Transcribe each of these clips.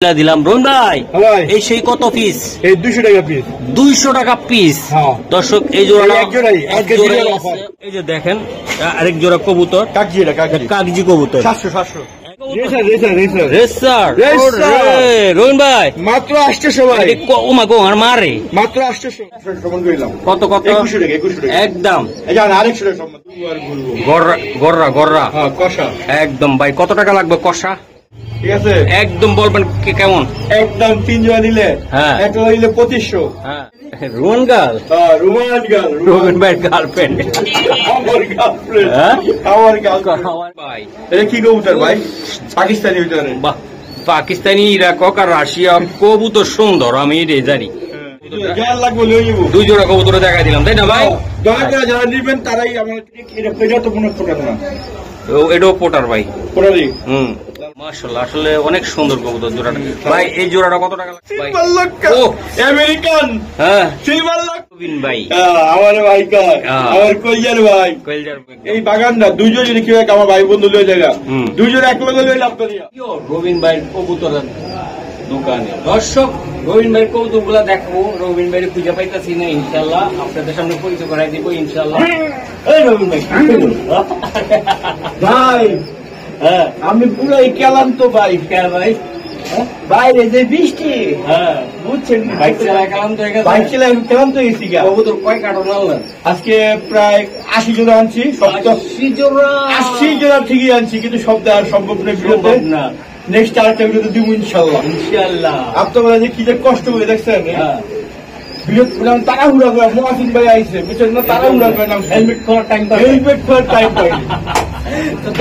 দিলাম রোহন ভাই, এই সেই কত পিস? এই 200 টাকা পিস। 200 টাকা পিস। দর্শক এই জোড়া এই যে দেখেন আরেক জোড়া কবুতর, কাগজি কবুতর 700 রোহন ভাই মাত্র 800 ভাই। ও মা গো আর মারে মাত্র 800 কত কত 2100 টাকা 2100 টাকা একদম। এই যে আরেকশো টাকা গররা কষা একদম ভাই। কত টাকা লাগবে কষা? ঠিক আছে একদম বলবেন কেমন? একদম 3 জোড়া নিলে একটা হইলে 2500। রোহন গার্ল, রোহন ভাই গার্লফ্রেন্ড, আমার গার্লফ্রেন্ড, আমার গার্লফ্রেন্ড ভাই। এটা কি কবুতর ভাই? পাকিস্তানি ভিতরে। বাহ, পাকিস্তানি, ইরাক আর রাশিয়া কবুতর সুন্দর, আমি এটাই জানি। 2 জোড়া কবুতর দেখা দিলাম, তাই না ভাই? যারা নিবেন তারাই আমার এটা তো কোনো প্রকার না, এটাও পোটার ভাই, মাশাআল্লাহ আসলে অনেক সুন্দর কবুতর জোড়াটা ভাই। এই জোড়াটা কত টাকা ভাই? ও আমেরিকান, সিলভার লক ভাই, আমার ভাই আমার কইয়ার ভাই, এই বাগানটা 2 জন যদি কেউ আমার ভাই বন্ধু লয়ে জায়গা 2 জন এক লগে লইলে আপনার রবিন ভাই কবুতর দোকানে। দর্শক রবিন ভাইয়ের কবুতর গুলা দেখবো, রবিন ভাইয়ের খুঁজে পাইতেছি না, ইনশাল্লাহ আপনাদের সামনে পরিচয় করাই দিব ইনশাল্লাহ। এই রবিন ভাই ভাই, আমি পুরাই ক্লান্ত ভাই। ভাই বাইরে যে বৃষ্টি, বুঝছেন, বাইক চালায় ক্লান্ত হয়ে গেছে। বাইক চালায় ক্লান্ত হয়েছি। কবুতর কয় কার্টন আনলেন? আজকে প্রায় 80 জোড়া আনছি। 80 জোড়া ঠিকই আনছি, কিন্তু সব দেওয়ার সম্ভব না। নেক্সট আরেকটা ভিডিওতে দিব ইনশাল্লাহ। আপনারা যে কি যে কষ্ট করে দেখছেন, তাড়াহুড়া করে মহাসিন ভাই আইসে, বুঝছেন না, তাড়াহুড়া করে হেলমেট খোলার টাইম পাই।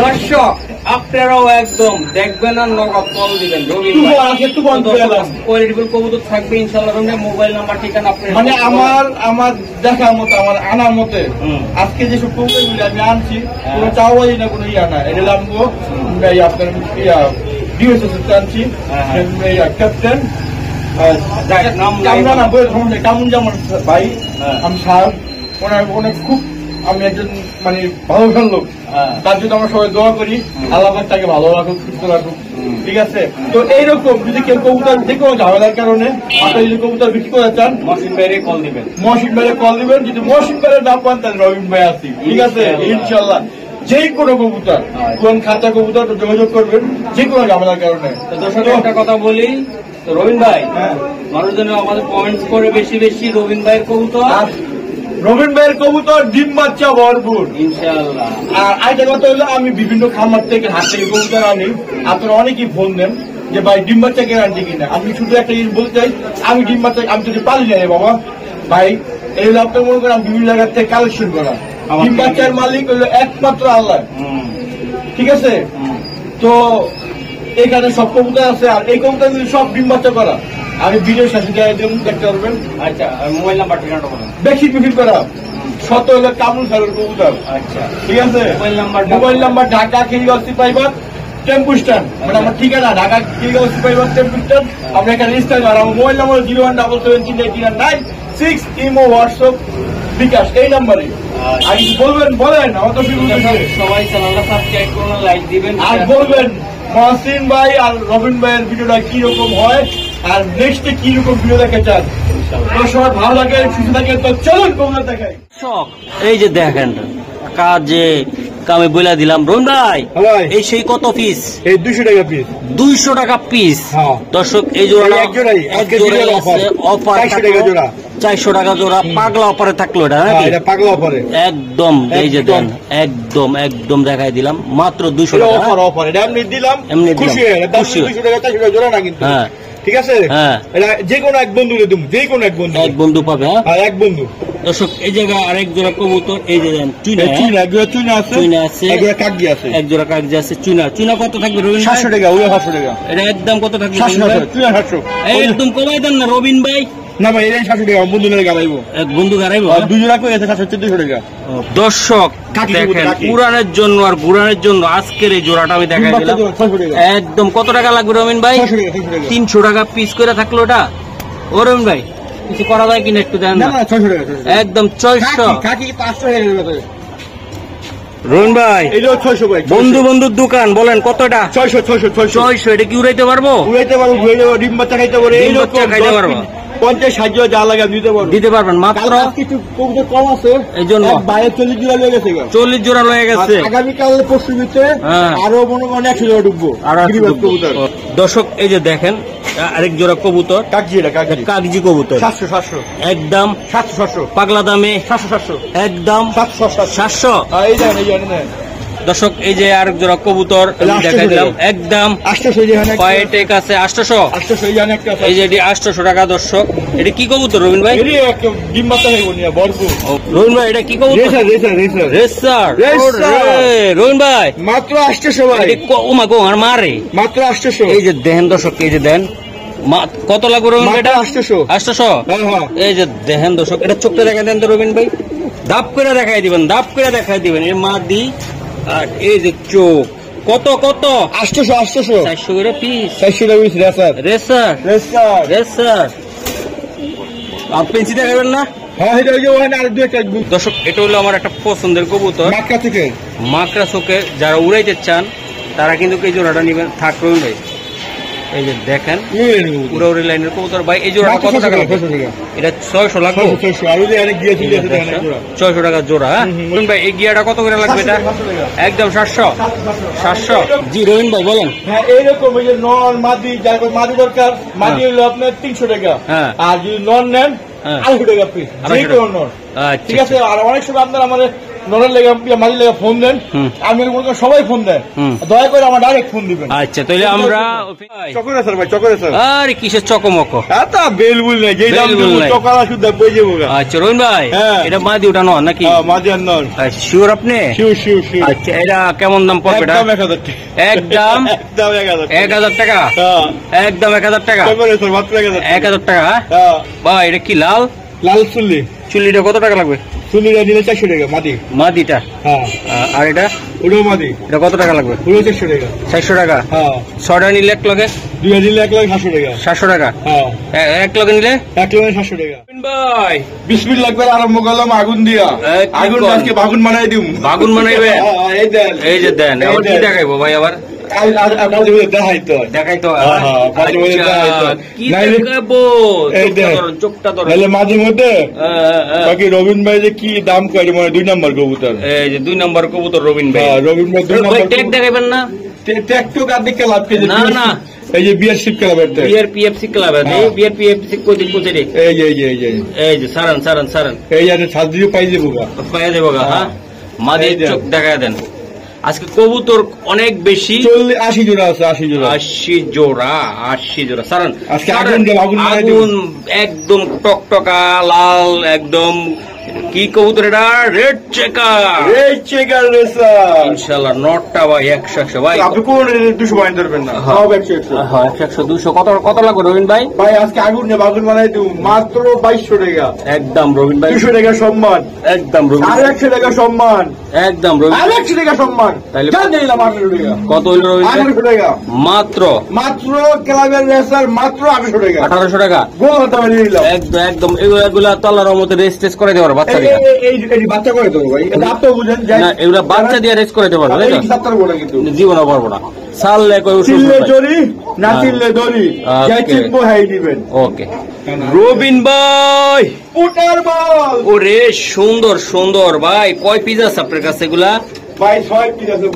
দর্শক আপনারাও একদম দেখবেন আর নগদ কল দিবেন। কবুতর থাকবে ইনশাল্লাহ। মোবাইল নাম্বার ঠিকানা মানে আমার দেখার মতো, আমার আনার মতে আজকে যেসব কবুতরগুলি আমি আনছি কোনো চাওয়াই না, কোনো ইয়া না। এটা নামবো আপনার আনছি ক্যাপ্টেন কামুন জামান ভাই, আমি সাহেব ওনার অনেক খুব, আমি একজন মানে ভালো লোক, তার জন্য আমরা সবাই দোয়া করি আল্লাহ তাকে ভালো রাখুক, সুস্থ রাখুক। ঠিক আছে, তো এইরকম যদি কেউ কবুতর যে কোনো ঝামেলার কারণে আপনি যদি কবুতর বিক্রি করে চান, মহসিন ভাইরে কল দিবেন। যদি মহসিন ভাইয়ের নাম পান তাহলে রবিন ভাই আছি। ঠিক আছে, ইনশাল্লাহ যে কোনো কবুতর, কোন খাঁচা কবুতর যোগাযোগ করবেন যে কোনো ঝামেলার কারণে। দর্শক একটা কথা বলি, রবিন ভাই মানুষজন আমাদের কমেন্টস করে বেশি বেশি রবিন ভাইয়ের কবুতর ডিম বাচ্চা ভরপুর ইনশাআল্লাহ। আর আরেকটা কথা হলো, আমি বিভিন্ন খামার থেকে হাত থেকে কবুতর আনি, আপনারা অনেকেই ফোন দেন যে ভাই ডিম বাচ্চা গ্যারান্টি কিনা। আমি শুধু একটা জিনিস বলতে চাই, আমি ডিম বাচ্চা আমি যদি পালি যাই বাবা ভাই, এই হলো আপনার মনে করেন বিভিন্ন জায়গার থেকে কালেকশন করা। ডিম বাচ্চার মালিক হলো একমাত্র আল্লাহ। ঠিক আছে, তো এখানে সব কবুতর আছে, আর এই কবুতর সব ডিম বাচ্চা করা। আমি ভিডিওর সাথে দেখতে পারবেন। আচ্ছা, মোবাইল নাম্বার ঠিকানাটা বলেন। বেশি করা শত হলো কামরুল সাগর কবুতর। আচ্ছা, ঠিক আছে, মোবাইল নাম্বার ঢাকা খিলগাঁও সিপাহীবাগ টেম্পু স্ট্যান্ড, মানে আমার ঠিকানা ঢাকা খিলগাঁও সিপাহীবাগ টেম্পু স্ট্যান্ড। আমরা এখানে রেজিস্টার করা। আমার মোবাইল নাম্বার 017738996, ইমো, হোয়াটসঅ্যাপ, বিকাশ, এই নাম্বারে। আর কিছু বলেন আমার তো সবাই চ্যানেলটা সাবস্ক্রাইব করুন, লাইক দিবেন, আর বলবেন মহসিন ভাই আর রবিন ভাইয়ের ভিডিওটা কি রকম হয়, আর নেক্সটে কি রকম ভিডিও দেখে চান। সবাই ভালো লাগে, সুস্থ থাকে, তো চলুন কবুতর দেখাই। এই যে দেখেন কাজে আমি বলে দিলাম রোহন ভাই, এই সেই কত পিস? এই 200 টাকা পিস। 200 টাকা পিস। দর্শক এই জোড়া অফার 400 টাকা জোড়া, পাগলা অফারে থাকলো এটা নাকি? পাগলা অফারে একদম। এই যে দেন একদম দেখাই দিলাম মাত্র 200 টাকা অফার। এটা এমনি দিলাম, খুশি হয়ে 200 টাকা 400 টাকা জোড়া না কিন্তু। ঠিক আছে, এটা যে কোনো এক বন্ধু দেব, যে কোনো এক বন্ধু পাবে। হ্যাঁ, এক বন্ধু। দর্শক এই জায়গা আরেক জোড়া কবুতর, এই যে চুইনা আছে, এক জোড়া কাগজি আছে। চুইনা কত থাকবে রবিন? 700 টাকা। ওই 700 টাকা। এটা একদম কত থাকবে? 700। একদম কমাই দেন না রবিন ভাই। না ভাই, এটা 700 টাকা। বন্ধু গাড়াইবো, এক বন্ধু গাড়াইবো। 2 জোড়া করে 700 টাকা। দর্শক দেখেন, পুরানের জন্য আর গুড়ানের জন্য আজকের এই জোড়াটা আমি দেখাই দিলাম। একদম কত টাকা লাগবে রবিন ভাই? 300 টাকা পিস করে থাকলো এটা। ও রবিন ভাই কিছু করা যায় কিনা একটু দেন না? 600 টাকা একদম। 600 500 রবিন ভাই এটাও 600 ভাই। বন্ধু বন্ধুর দোকান বলেন কতটা? 600 এটা কি উড়াইতে পারবো? উড়াইতে পারবো, ঘুরে যাবো, ডিম বাচ্চা খাইতে পারবো, ডিম বাচ্চা খাইতে পারবো। 50-60 যা লাগে আমি দিতে পারবেন মাত্র? কিছু কবুতর কম আছে এই জন্য বাইরে 40 জোড়া লেগে গেছে। 40 জোড়া লয়ে গেছে। আগামীকাল পরশু ভিতরে আরো মনে 100 জোড়া ঢুকবো। কবুতর দর্শক এই যে দেখেন আরেক জোড়া কবুতর, কাগজি কবুতর 700 একদম 700 পাগলা দামে 700 একদম 700 এই দর্শক এই যে আরেক জোড়া কবুতর দেখাই দিলাম একদম 800 কয়টেক আছে 800 এই যে এটি 800 টাকা। দর্শক এটা কি কবুতর রবিন ভাই? ডিম বাচ্চা খাইবো নিয়া ভরপুর। রবিন ভাই এটা কি কবুতর? রেসার রবিন ভাই মাত্র 800 ভাই। ও মা গো আর মারে মাত্র 800। এই যে দেখেন দর্শক এই যে দেন কত লাগবে রবিন ভাই? এটা 800। এই যে দেখেন দর্শক এটা চোখটা দেখাই দেন তো রবিন ভাই, দাপ করে দেখাই দিবেন এর মাদি আর এই যে চোখ কত 800 400 করে পিস। 400 পিস রেসার আর পেন্সি দেখাবেন না? হ্যাঁ এটা ওই যে ওখানে আর দুই একটা দর্শক এটা হলো আমার একটা পছন্দের কবুতর মাকড়া চোখে। যারা উড়াইতে চান তারা কিন্তু এই জোড়াটা নেবেন। থাকবেন ভাই এই যে দেখেন উড়াউড়ি লাইনের কবুতর ভাই। এই জোড়াটা কত টাকা লাগবে? এটা 600 লাগবে। 600 টাকা জোড়া। ভাই এই গিয়াটা কত করে লাগবে? এটা একদম 700। জি রবিন ভাই বলেন। হ্যাঁ এইরকম ওই যে নন মাদি যার মাদি দরকার, মাদি হলো আপনার 300 টাকা। আর যদি নন নেন 250 টাকা পিস। ঠিক আছে। আর অনেক সময় আপনার আমাদের ননের লেগে মাঝে লেগে ফোন দেন, আমি সবাই ফোন দেন, দয়া করে আমার ডাইরেক্ট ফোন দিবেন। আচ্ছা তাহলে আমরা চকরে স্যার ভাই চকরে স্যার। আরে কিসের চকমক? তা বেলবুল নাই যেই দাম চকরা শুদ্ধ বই যাবো। আচ্ছা রবিন ভাই এটা মাদি ওটা নন নাকি? মাদি আর নন। শিওর আপনি? শিওর। আচ্ছা এটা কেমন দাম পড়বে? এটা একদম 1000 টাকা। একদম 1000 টাকা। 1000 টাকা ভাই। এটা কি লাল চুল্লিটা কত টাকা লাগবে? চুল্লিটা নিলে 400 টাকা মাদিটা। আর এটা ওটাও মাদি। এটা কত টাকা লাগবে? 400 টাকা। 400 টাকা। 6টা নিলে 1 লগে? 2 নিলে 1 লাখ 700 টাকা। 700 টাকা। 1 লগে নিলে 1 লাখ 700 টাকা। ভাই বিসমিল্লাহ লাগবে আরম্ভ করলাম আগুন দিয়া। আগুন আজকে বাগুন বানাই দিম। বাগুন বানাইবে? এই যে দেন আবার কি দেখাইবো ভাই? আবার দেখাইতো চোখটা মাঝে মধ্যে বাকি রবিন ভাই যে কি দাম করে মানে 2 নম্বর কবুতর। এই যে 2 নম্বর কবুতর রবিন ভাই। রবিন ভাই 2 নম্বর ট্যাগ দেখাইবেন না? ট্যাগ তো গাদিকে লাভ কে না এই যে বিআরসি ক্লাবের বিআরপিএফসি ক্লাবের বিআরপিএফসি কোচিং কোচে রে। এই যে সারান এই যে ছাত্রী পাই দেবো গা। হ্যাঁ মাদি চোখ দেখায় দেন। আজকে কবুতর অনেক বেশি 80 জোড়া আছে। 80 জোড়া সারান। আগুন একদম টকটকা লাল একদম। কি কবুতর এটা? রেড চেকার ইনশাআল্লাহ। নটটা ভাই 100 ভাই। আপনি কোন 200 পয়েন্ট ধরবেন না? সব 100 200 কত লাগবে রবিন ভাই? ভাই আজকে আগুন নিয়ে বাগুন বানাই দিও মাত্র 2200 টাকা। একদম রবিন ভাই। 200 টাকা সম্মান। একদম রবিন। আর 100 টাকা সম্মান। একদম রবিন। আর 100 টাকা সম্মান। তাহলে জান দিলাম 1800 টাকা। কত হইল রবিন ভাই? 1800 টাকা মাত্র ক্লাবের রেসার মাত্র 1800 টাকা। 1800 টাকা গোল দামে দিয়ে দিলাম। একদম এগুলা তো আল্লাহর রহমতে রেস করে দেওয়ার বাচ্চা দিয়ে। এই বাচ্চা করে দেবো ভাই। এটা আপনি বুঝেন না এগুলা বাচ্চা দিয়ে রেস করে দেবো না তাই তো? কিন্তু জীবনও পারবো না। সাললে কই চিল্লে জরি না চিল্লে দড়ি যাই চিপবো হাই দিবেন। ওকে রবিন ভাই পুটার বল। ওরে সুন্দর ভাই। কয় পিস আছে আপনার কাছে এগুলা? ভাই 6 পিস আছে।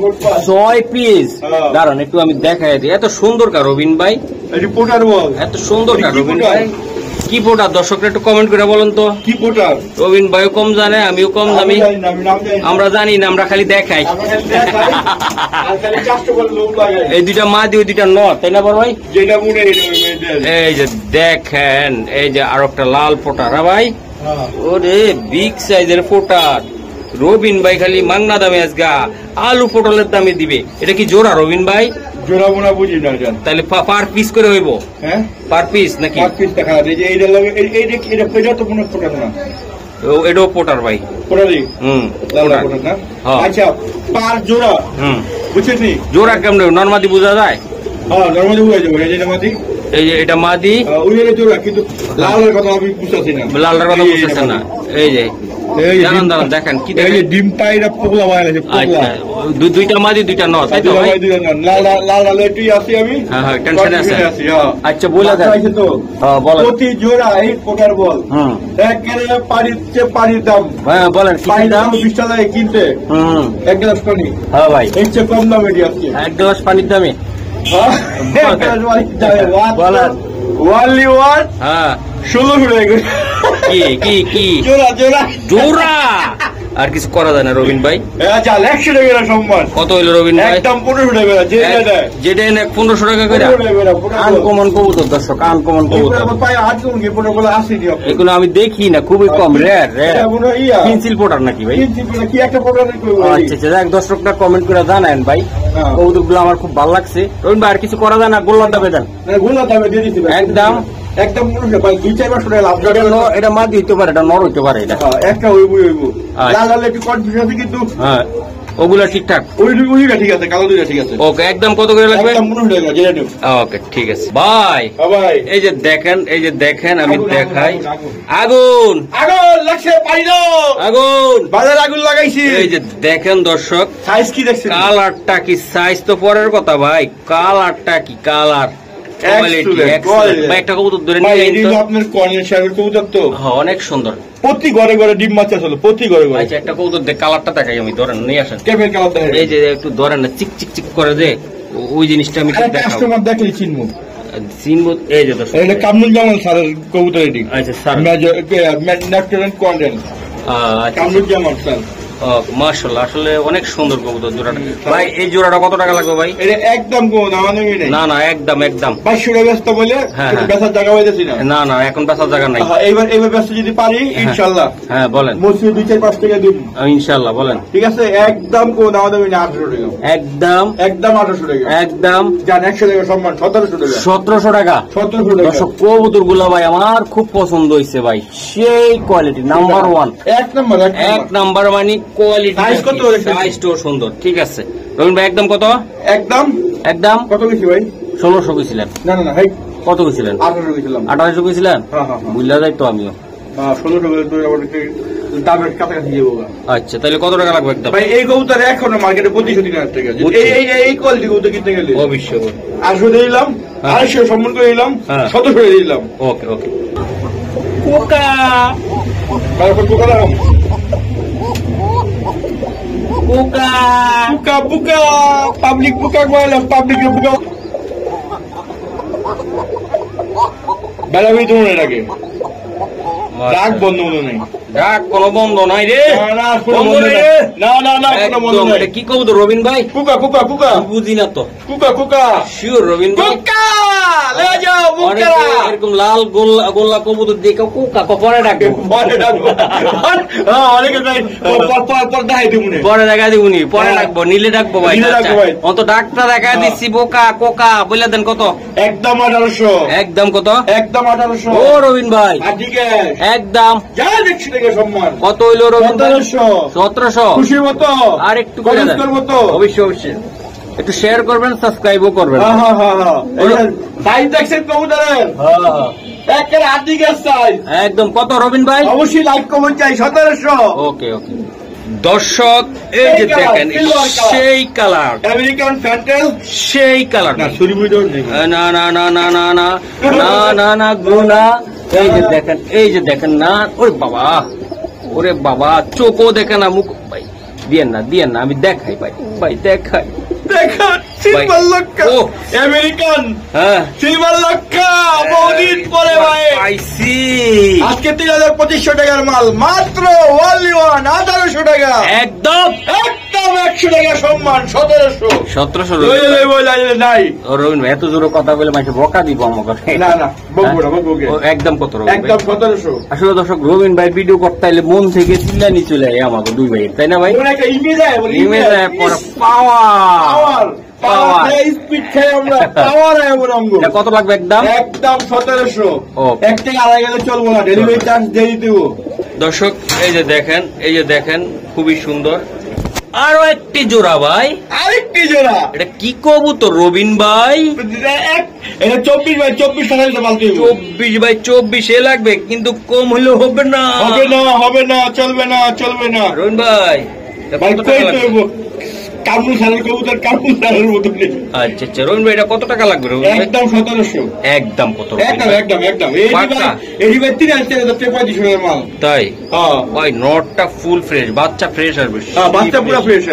6 পিস। দাঁড়ান একটু আমি দেখাই দিই। এত সুন্দর কা রবিন ভাই? এই পুটার বল এত সুন্দর কা রবিন ভাই? কি পোটার? দর্শকরা একটু কমেন্ট করে বলেন তো কি পোটার। রবিন ভাইও কম জানে আমিও কম জানি। আমরা জানি না, আমরা খালি দেখাই। এই দুইটা মাদি ওই দুইটা নর তাই না বড় ভাই? এই যে দেখেন এই যে আর একটা লাল পোটার ভাই। ওরে বিগ সাইজের পোটার। রবিন ভাই খালি মাংনা দামে আজগা আলু পটলের দামে দিবে। এটা কি জোড়া রবিন ভাই? জোড়া বোনা বুঝি না জান। তাহলে পার পিস করে হইব? হ্যাঁ পার পিস নাকি? পার পিস দেখা যায় যে এইটা লাগে এটা তো কোনো পোটার না। এটাও পোটার ভাই। পোটারি পোটার না। আচ্ছা পার জোড়া বুঝছেন? জোড়া কেমন নরমাদি বোঝা যায়? হ্যাঁ নরমাদি বোঝা যাবে। এই যে মাদি এই যে এটা মাদি ওই জোড়া কিন্তু লালের কথা আমি বুঝতেছি না। লালের কথা বুঝতেছেন না? এই যে দাঁড়ান দাঁড়ান দেখেন কি দেখেন। ডিম পাইরা পোগলা বানাইছে আচ্ছা দুইটা মাদি দুইটা ন তাই তো ভাই? লাল একটু আছি আমি। হ্যাঁ টেনশনে আছে। আচ্ছা বলে দেন। বলেন। প্রতি জোড়া এই পোকার বল একেবারে পানির দাম। হ্যাঁ বলেন কি দাম? 20 টাকা কিনতে এক গ্লাস পানি। হ্যাঁ ভাই এর চেয়ে কম দামে দিয়ে আজকে এক গ্লাস পানির দামে এক গ্লাস পানির দামে বলেন। ওয়ানলি ওয়ান হ্যাঁ 1600 টাকা কি জোড়া জোড়া জোড়া। আর কিছু করা যায় না রবিন ভাই? আচ্ছা 100 টাকা সম্মান। কত হইলো রবিন ভাই? একদম 1500 টাকা যেটা এনে 1500 টাকা করে। আনকমন কবুতর দর্শক, আনকমন কবুতর এগুলো আমি দেখি না, খুবই কম, রেয়ার পেন্সিল পোটার নাকি ভাই? আচ্ছা আচ্ছা দেখ দর্শকরা কমেন্ট করে জানান ভাই। কবুতর গুলো আমার খুব ভালো লাগছে। রবিন ভাই আর কিছু করা যায় না? গোল্লার দামে দেন একদম একদম 2-4 টাকা লাভ। এটা মাদি হইতে পারে, এটা নর হইতে পারে, এটা একটা হইব লাল লাল একটু কনফিউশন আছে কিন্তু হ্যাঁ ওগুলা ঠিকঠাক। ওইটা ঠিক আছে, কালো দুইটা ঠিক আছে। ওকে একদম কত করে লাগবে? একদম 1500 টাকা জেনে নিও। ওকে ঠিক আছে ভাই। ভাই এই যে দেখেন আমি দেখাই। আগুন আগুন লাগছে, পানি দাও। আগুন বাজার আগুন লাগাইছি। এই যে দেখেন দর্শক সাইজ কি দেখছেন? কালারটা কি, সাইজ তো পরের কথা ভাই, কালারটা কি, কালার একটা কবুতর ধরে নিয়ে আপনার কর্নেল সাহেবের কবুতর তো অনেক সুন্দর। প্রতি ঘরে ঘরে ডিম বাচ্চা চলো, প্রতি ঘরে ঘরে। আচ্ছা একটা কবুতর দেখ, কালারটা দেখাই আমি, ধরেন নিয়ে আসেন। কেমন কালার দেখেন? এই যে একটু ধরেন না, চিক চিক চিক করে যে ওই জিনিসটা আমি দেখাবো। কাস্টমার দেখলে চিনবো। এই যে দর্শক এটা কামরুল জামাল স্যারের কবুতর এটি। আচ্ছা sir lieutenant colonel Kamrul Jamal sir. মাশাআল্লাহ আসলে অনেক সুন্দর কবুতর জোড়াটা। ভাই এই জোড়াটা কত টাকা লাগবে ভাই? এটা একদম কোন দামাদামি নেই। না না একদম 2200 টাকা ব্যস্ত বলে বেচার জায়গা পাইতেছি না। না না এখন বেচার জায়গা নাই। এইবার ব্যস্ত যদি পারি ইনশাআল্লাহ। হ্যাঁ বলেন। মসজিদ 2-4-5 টাকা দিব ইনশাআল্লাহ বলেন। ঠিক আছে একদম কোন দামাদামি নেই। 1800 টাকা একদম 1800 টাকা একদম জান 100 টাকা সম্মান 1700 টাকা 1700 টাকা 1700 টাকা। দর্শক কবুতর গুলা ভাই আমার খুব পছন্দ হয়েছে ভাই, সেই কোয়ালিটি নাম্বার 1 এক নাম্বার মানে কোয়ালিটি। সাইজ কত? সাইজটাও সুন্দর। ঠিক আছে রবিন ভাই একদম কত? একদম কত বেশি ভাই? 1600 কইছিলেন? না না ভাই কত কইছিলেন? 1800 কইছিলাম। 1800 কইছিলেন? হ্যাঁ বুঝলা যাই তো আমিও। 1600 দামের কাছাকাছি যাবো। আচ্ছা তাহলে কত টাকা লাগবে একদম? ভাই এই কবুতর এখনো মার্কেটে 25-30 টাকা। এই কোয়ালিটি কবুতর কিনতে গেলে অবশ্যই 800 দিয়ে দিলাম, 250 সম্মান করে দিলাম, 1700 দিয়ে দিলাম। ওকে ওকে পোকা তারপর পোকা লাগাম। পোকা পাবলিক পোকা বললাম, পাবলিকের পোকা বেলাবি তোমার এটাকে ডাক বন্ধ মনে নেই। ডাক কোনো বন্ধ নাই রে। না কি কবুতর রবিন ভাই? কুকা বুঝি না তো। কুকা শিওর রবিন ভাই? এরকম লাল গোল্লা কবুতর দেখে কুকা পরে ডাকবো। পরে দেখা দিবনি, পরে ডাকবো, নিলে ডাকবো ভাই। অত ডাকটা দেখা দিচ্ছি বোকা কোকা বলে দেন কত? একদম 1800। একদম কত? একদম 1800। ও রবিন ভাই একদম কত হইলো রবিন? 1700। খুশির মতো আর একটু অবশ্যই একটু শেয়ার করবেন, সাবস্ক্রাইবও করবেন। একদম কত রবিন ভাই? অবশ্যই লাইক কমেন্ট চাই। 1700। ওকে ওকে দর্শক এই যে দেখেন সেই কালার আমেরিকান ফ্যান্টেল, সেই কালার না সুরিমুইডর নেই। না না না না না না না না গুনা। এই যে দেখেন না, ওরে বাবা চোখও দেখে না, মুখ ভাই দিয়েন না আমি দেখাই ভাই দেখাই সিলভার লক্কা আমেরিকান। হ্যাঁ সিলভার লক্কা বহুদিন পরে ভাই পাইছি। আজকে 3500 টাকার মাল মাত্র 1800 টাকা। একদম 100 টাকা সম্মান। 1700 নাই। রবিন ভাই এত জোরে কথা বলে মানুষ বকা দিব আমাকে। না বকবো একদম কত? একদম 1700। আসলে দর্শক রবিন ভাই ভিডিও করতে হলে মন থেকে চিল্লানি চলে যায় আমাকে দুই ভাই, তাই না ভাই? ইমেজ কত লাগবে একদম? একদম 1700। এক থেকে আড়াই গেলে চলবো না, ডেলিভারি চার্জ দিয়ে দিব। দর্শক এই যে দেখেন খুবই সুন্দর আরো একটি জোড়া ভাই, আরেকটি জোড়া। এটা কি কবুতর রবিন ভাই? এটা 24 বাই 24 টাকা দিতে পারতে 24 বাই 24 এ লাগবে, কিন্তু কম হলেও হবে না। হবে না, হবে না, চলবে না, চলবে না রবিন ভাই। ভাই। কই তো কামরুল সালের কবুতর, কামরুল সালের মতো। আচ্ছা আচ্ছা রবিন ভাই, এটা কত টাকা লাগবে রবিন ভাই? একদম 1700। একদম কত? একদম একদম একদম। এই ভাই 3500 টাকার মাল। তাই? হ্যাঁ ভাই নটটা ফুল ফ্রেশ, বাচ্চা ফ্রেশ আর বেশি। হ্যাঁ, বাচ্চা পুরো ফ্রেশ।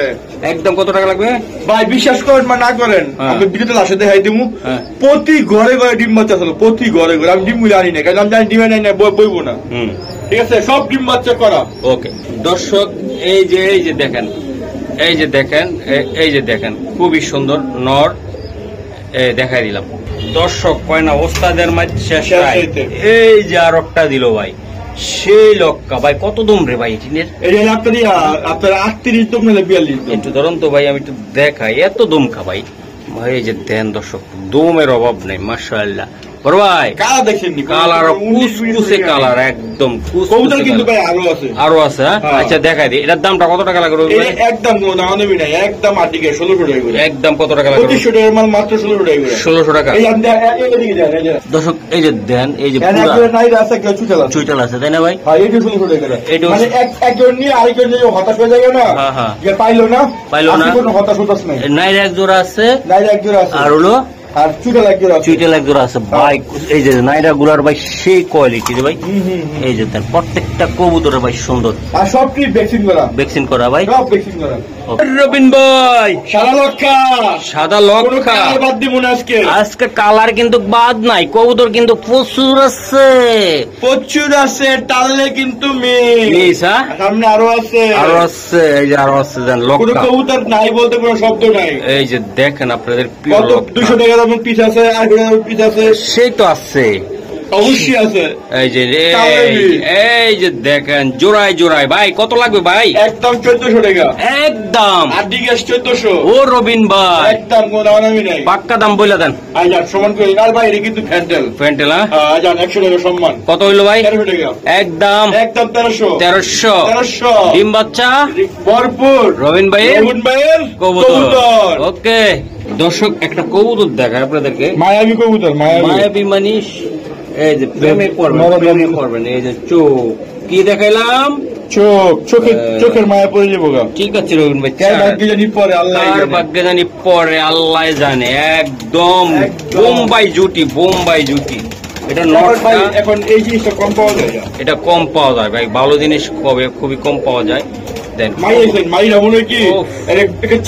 একদম কত টাকা লাগবে ভাই? বিশ্বাস করেন বা না করেন, হ্যাঁ। আমি ভিডিওতে লাশে দেখাই দিমু। হ্যাঁ। প্রতি ঘরে ঘরে ডিম বাচ্চা ছিল, প্রতি ঘরে ঘরে। আমি ডিম গুলো আনি না, কারণ আমি জানি ডিমে নাই না, বইবো না। ঠিক আছে, সব ডিম বাচ্চা করা। ওকে দর্শক, এই যে দেখেন, এই যে দেখেন, এই যে দেখেন, খুবই সুন্দর নর। দেখাই দিলাম দর্শক, কয় না ওস্তাদের মাঝে শেষ নাই। এই যে আর একটা দিল ভাই, সেই লক্কা ভাই। কত দম রে ভাই এটিনের? এটা আপনার 38 দম না 42 দম। একটু ধরুন তো ভাই, আমি একটু দেখাই। এত দম খা ভাই ভাই। এই যে দেন দর্শক, দমের অভাব নেই মাশাআল্লাহ। বড় ভাই কালা দেখেননি? কালার কুসকুসে কালার, একদম কবুতর কিন্তু ভাই আরো আছে, আরো আছে। আচ্ছা দেখাই দিই, এটার দামটা কত টাকা লাগবে? একদম দাম নেবি না, একদম 1600 টাকা করে। একদম কত টাকা লাগবে? 2500 টাকার মাল মাত্র 1600 টাকা করে। 1600 টাকা। এই এদিকে দেন, এই যে দর্শক, এই যে দেন, এই যে নাই রাস্তা কেউ চুইটাল আছে, তাই না ভাই? হ্যাঁ, এটা 1600 টাকা করে। এটা মানে একজন নিয়ে আরেকজন যে হতাশ হয়ে যায় না, হ্যাঁ হ্যাঁ, যে পাইলো না, পাইলো না, কোনো হতাশ হতাশ নাই। নাইর এক জোড়া আছে, নাইরা এক জোড়া আছে, আর হলো আর চুইটাল এক জোড়া আছে। চুইটাল এক জোড়া আছে ভাই। এই যে নাইরা গুলার ভাই সেই কোয়ালিটি রে ভাই। এই যে দেন, প্রত্যেকটা কবুতরের ভাই সুন্দর, আর সব কি ভ্যাকসিন করা, ভ্যাকসিন করা ভাই, সব ভ্যাকসিন করা। রবিন ভাই সাদা লক্ষা, সাদা কোনো লক্ষা। কালার বাদ দিব না আজকে। আজকে কালার কিন্তু বাদ নাই, কবুতর কিন্তু প্রচুর আছে, প্রচুর আছে, টানলে কিন্তু মিস। মিস, হ্যাঁ? সামনে আরো আছে, আরো আছে, এই যে আরো আছে দেন কোনো লক্ষা। কবুতর নাই বলতে কোনো শব্দ নাই। এই যে দেখেন আপনাদের কত 200 টাকা দামের পিস আছে, 800 টাকার পিস আছে, সেই তো আছে, অবশ্যই আছে। এই যে এই যে দেখেন, জোড়ায় জোড়ায় ভাই। কত লাগবে ভাই? একদম 1400 টাকা একদম। আর ডিগ্যাস 1400। ও রবিন ভাই, একদম কোনো দামাদামি নাই। পাক্কা দাম বলে দেন। আজান সমান করে আর ভাই, এটা কিন্তু ফ্যান্টেল। প্যান্টেল, হ্যাঁ? আজান 100 টাকা সম্মান। কত হইলো ভাই? 1300 টাকা একদম একদম 1300 1300। ডিম বাচ্চা ভরপুর। রবিন ভাইয়ের ভাইয়ের কবুতর। ওকে দর্শক, একটা কবুতর দেখায় আপনাদেরকে, মায়াবী কবুতর, মায়াবী মানিস। এই যে প্রেমে পড়বেন। এই যে চোখ কি দেখাইলাম, চোখের মায়া পড়ে যাবো গা। ঠিক আছে রবিন ভাই, ভাগ্যে জানি পরে আল্লাহ কার ভাগ্যে জানি পরে আল্লাহ জানে। একদম বোম্বাই জুটি, বোম্বাই জুটি। এটা নটটা এখন এই জিনিসটা কম পাওয়া যায় না। এটা কম পাওয়া যায় ভাই, ভালো জিনিস খুবই কম পাওয়া যায়। দেন মাইরা মনে হয় কি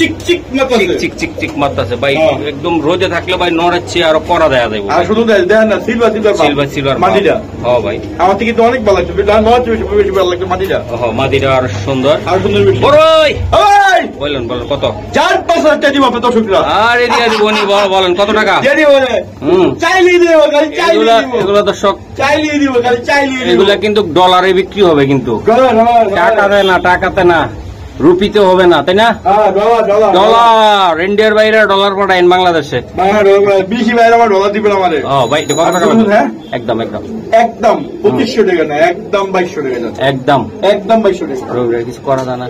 চিক চিক মারতাছে, চিক চিক চিক মারতাছে ভাই। হ্যাঁ। একদম রোদে থাকলে ভাই নড়ের চেয়ে আরো করা দেয়া যাবে। আর শুধু দেন না, সিলভার মাটিটা। হ্যাঁ ভাই, আমার থেকে তো অনেক ভালো লাগছে, বেশি ভালো লাগছে মাটিটা। হ্যাঁ, মাদিটা আর সুন্দর, আর সুন্দর বেশি। বড়ই ওই বলেন কত? 4-5 টাকা দিব আপনার দর্শকরা। আরে দিয়ে দিব নি, বলেন কত টাকা? জানি বলে চাইলেই দেবো, খালি চাইলেই দিব। এগুলো দর্শক চাইলেই দিব, খালি চাইলেই দিব। এগুলা কিন্তু ডলারে বিক্রি হবে, কিন্তু টাকাতে না, রুপিতে হবে না, তাই না? ডলার, ইন্ডিয়ার বাইরে ডলার পাঠাইন বাংলাদেশে। বেশি বাইরে আমার ডলার দিবেন আমারে। ভাই কত টাকা? একদম একদম একদম 2500 টাকা না, একদম 2200 টাকা না, একদম একদম 2200 টাকা। রবিবার কিছু করা যায় না?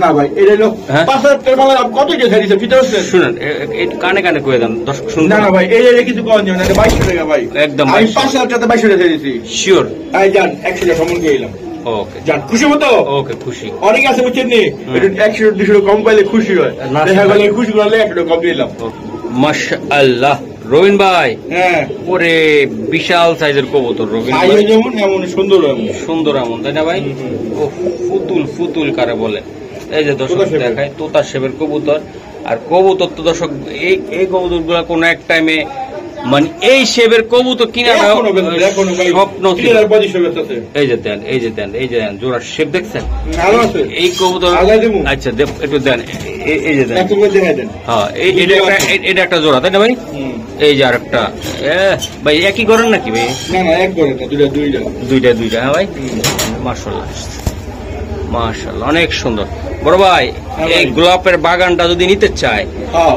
না ভাই, এটা হলো হ্যাঁ? 5000 টাকা মাল। কত কে দিছে ফিতে হচ্ছে? শুনেন, একটু কানে কানে কয়ে দেন, দর্শক শুনুন। না ভাই, এই কিছু কম না, 2200 টাকা ভাই। একদম আমি 5000 টাকা 2200 টাকা দিয়েছি। শিওর? আই জান 100 টাকা কম দিয়ে দিলাম। ওকে জান খুশি মতো? ওকে খুশি। অনেক আছে বুঝছেন নি, একটু 100-200 টাকা কম পাইলে খুশি হয়, দেখা গেলে খুশি করলে 100 টাকা কম দিলাম। মাশাআল্লাহ রবিন ভাই, হ্যাঁ ওরে বিশাল সাইজের কবুতর রবিন ভাই, যেমন এমন সুন্দর, এমন সুন্দর, এমন, তাই না ভাই? ও ফুতুল কারে বলে। এই যে দর্শক দেখায়, তোতা শেপের কবুতর। আর কবুতর তো দর্শক, এই কবুতর গুলা কোন এক টাইমে মানে এই শেপের কবুতর কিনা স্বপ্ন ছিল। এই যে দেন, এই যে দেন, এই যে দেন জোড়ার শেপ দেখছেন এই কবুতর। আচ্ছা একটু দেন, এই যে দেন। হ্যাঁ, এটা একটা জোড়া, তাই না ভাই? এই যে আর একটা ভাই, একই করেন নাকি ভাই? দুইটা। হ্যাঁ ভাই, মাশাআল্লাহ মাশাআল্লাহ, অনেক সুন্দর। বড় ভাই, এই গোলাপের বাগানটা যদি নিতে চায়,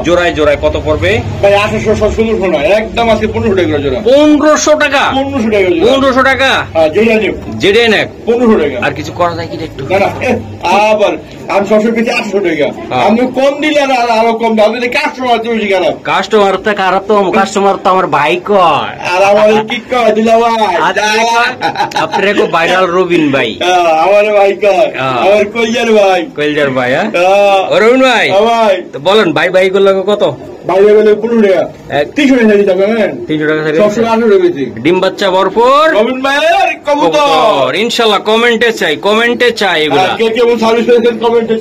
জোড়ায় জোড়ায় কত পড়বে ভাই? 1800 না, একদম আজকে 1500 টাকা জোড়া। 1500 টাকা? 1500 টাকা যেটা নেক 1500 টাকা। আর কিছু করা যায় কি একটু? আবার আমি সবসময় পেয়েছি 800 টাকা। আপনি কম দিলে আরো কম দাম দিলে কাস্টমার বেশি খারাপ। কাস্টমার তো খারাপ, তো কাস্টমার তো আমার ভাই কয়, আর আমার কি কয় দিলা ভাই, আপনার এক ভাইরাল রবিন ভাই, আমার ভাই কয়, আমার কইজার ভাই, কইলজার ভাই। ও রবিন ভাই, ভাই তো বলেন ভাই ভাই গুলো কত? বাইরে গেলে 15 টাকা, 300 টাকা দিতে পারেন, 300 টাকা থেকে সবসময় 800 টাকা দিতে। ডিম বাচ্চা ভরপুর রবিন ভাইয়ের কবুতর ইনশাআল্লাহ। কমেন্টে চাই, কমেন্টে চাই, এগুলা কে কেমন সার্ভিস পেয়েছেন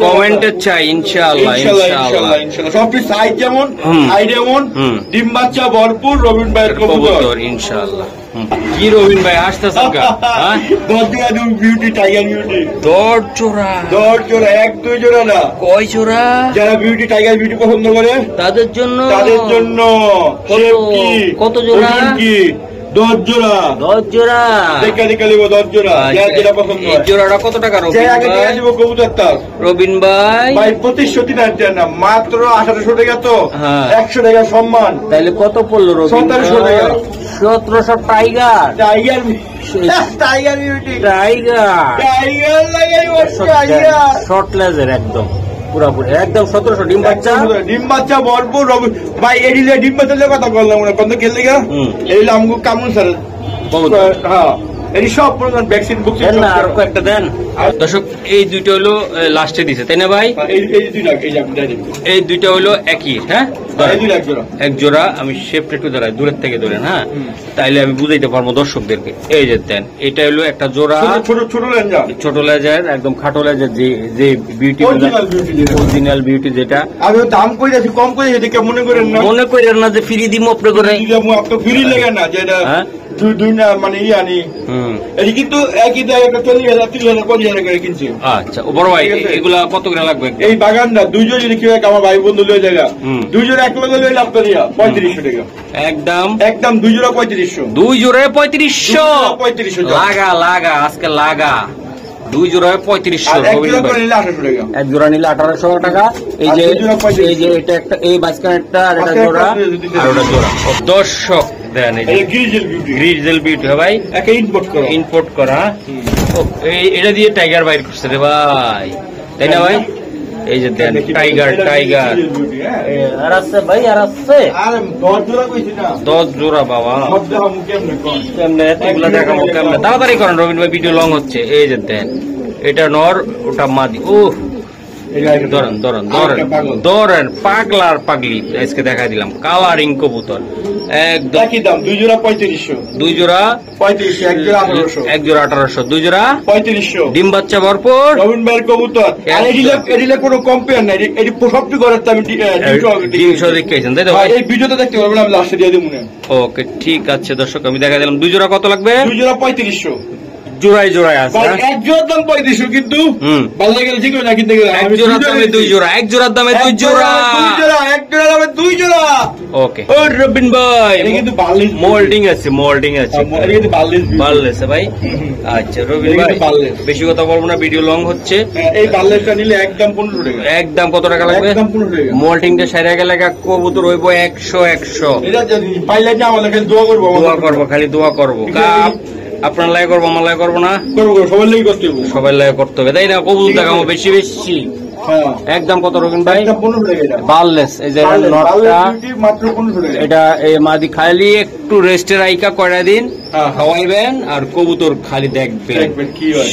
কমেন্টে চাই ইনশাআল্লাহ। ইনশাআল্লাহ ইনশাআল্লাহ সবটি সাইজ যেমন হাই যেমন ডিম বাচ্চা ভরপুর রবিন ভাইয়ের কবুতর ইনশাআল্লাহ। কি রবিন ভাই আসতেছেন কা? হ্যাঁ, দর্জোড়া বিউটি, টাইগার বিউটি, দর্জোড়া, 1-2 জোড়া না, কয় জোড়া? যারা বিউটি টাইগার বিউটি পছন্দ করে তাদের জন্য কত জোড়া? কি 10 জোড়া, 10 জোড়া দেখা নিব 10 জোড়া। যেটা পছন্দ হয়। এই জোড়াটা কত টাকা রবিন যে আগে ভাই? দিব কবুতরটা রবিন ভাই ভাই 2500 না, মাত্র 1800 টাকা, তো 100 টাকা সম্মান। তাহলে কত পড়লো রবিন? 1700 টাকা। 1700 tiger, tiger tiger beauty, tiger tiger লাগাই টাইগার শর্ট লেজের একদম পুরাপুরি একদম 1700 ডিম বাচ্চা, ডিম বাচ্চা ভরপুর। ভাই এডিলে ডিম বাচ্চা কথা বললাম না, কত খেললে গা এডিলে আমগো কামুন স্যার। হ্যাঁ এটি সব প্রোগ্রাম ভ্যাকসিন বুক দেন না, আর কয়েকটা দেন। দর্শক এই দুইটা হলো লাস্টে দিছে, তাই না ভাই? এই দুইটা হলো একই। হ্যাঁ, এক জোড়া। আমি শেপটা একটু দাঁড়াই, দূরের থেকে ধরেন। হ্যাঁ, তাইলে আমি বুঝাইতে পারবো দর্শকদেরকে। এই যে দেন, এটা হলো একটা জোড়া, ছোট লেজার একদম খাটো লেজার, যে বিউটি অরিজিনাল বিউটি, যেটা আমি দাম কই যাচ্ছি কম করে এদিকে মনে করেন না, মনে করেন না যে ফ্রি দিমো আপনি করে, ফ্রি লেগে না যেটা দুই না মানে আনি এটি কিন্তু একই জায়গায় 40,000 30,000 40,000 করে কিনছি। আচ্ছা বড় ভাই, এগুলা কত করে লাগবে? এই বাগানটা 2 জোড়া যদি কেউ আমার ভাই বন্ধু লয়ে জায়গা 2 জোড়া 1 লগে লইলে আপনার 3500 টাকা একদম 2 জোড়া 3500, 2 জোড়ায় 3500 লাগা লাগা আজকে লাগা। 2 জোড়ায় 3500, এক জোড়া নিলে 1800 টাকা। এই যে এটা একটা, এই মাঝখানেরটা আর একটা জোড়া আর ওটা জোড়া। দর্শক দেন, এই গ্রিজেল বিউটি ভাই, ইম্পোর্ট করা। এটা দিয়ে টাইগার বাইর করছে রে ভাই, তাই না ভাই? এই যে দেন টাইগার, টাইগার আর আছে ভাই, আর আছে 10 জোড়া বাবা। কেমনে এতগুলা দেখাবো কেমনে? তাড়াতাড়ি করেন রবিন ভাই, ভিডিও লং হচ্ছে। এই যে দেন, এটা নর, ওটা মাদি। ও ধরেন ধরেন ধরেন ধরেন, পাগলার পাগলি আজকে দেখা দিলাম। কালারিং কবুতর একদম একই দাম, 2 জোড়া 3500, 2 জোড়া 3500, 1 জোড়া 1800, 1 জোড়া 1800, 2 জোড়া 3500। ডিম বাচ্চা ভরপুর রবিন ভাইয়ের কবুতর। আর এডিলে কোনো কম্পেয়ার নাই, এটি সবটি ঘরের আমি ডিম সহ দেখাইছেন, তাই তো ভাই? এই ভিডিওতে দেখতে পারবেন, আমি লাস্টে দিয়ে দেব। ওকে ঠিক আছে দর্শক, আমি দেখা দিলাম। 2 জোড়া কত লাগবে? 2 জোড়া 3500, জোড়ায় জোড়ায় আছে। এক জোড়ার দাম 3500, কিন্তু ভালো লাগে ঠিক না, কিন্তু এক জোড়ার দামে 2 জোড়া, এক জোড়ার দামে 2 জোড়া, এক জোড়ার দামে 2 জোড়া। ওকে ও রবিন ভাই, এটা কিন্তু বার্লিস মোল্ডিং আছে, মোল্ডিং আছে, এটা কিন্তু বার্লিস ভাই। আচ্ছা রবিন ভাই, বেশি কথা বলবো না, ভিডিও লং হচ্ছে। এই বার্লিসটা নিলে একদম 15 টাকা। একদম কত টাকা লাগবে? একদম 15 টাকা। মোল্ডিংটা সাইরা গেলে কবুতর হইব 100 এটা যদি পাইলে যে আমাদের খালি দোয়া করব, খালি দোয়া করবো। আপনার লাই করবো, আমার লাই করবো না, সবাই লাগে করতে হবে, সবাই লাই করতে হবে, তাই না? কবুতর দেখাবো বেশি বেশি। একদম কত রকম ভাই? বার্লেস, এই যে মাত্র 15 টাকা। এটা এই মাদি খালি একটু রেস্টের আইকা কয়টা দিন খাওয়াইবেন, আর কবুতর খালি দেখবেন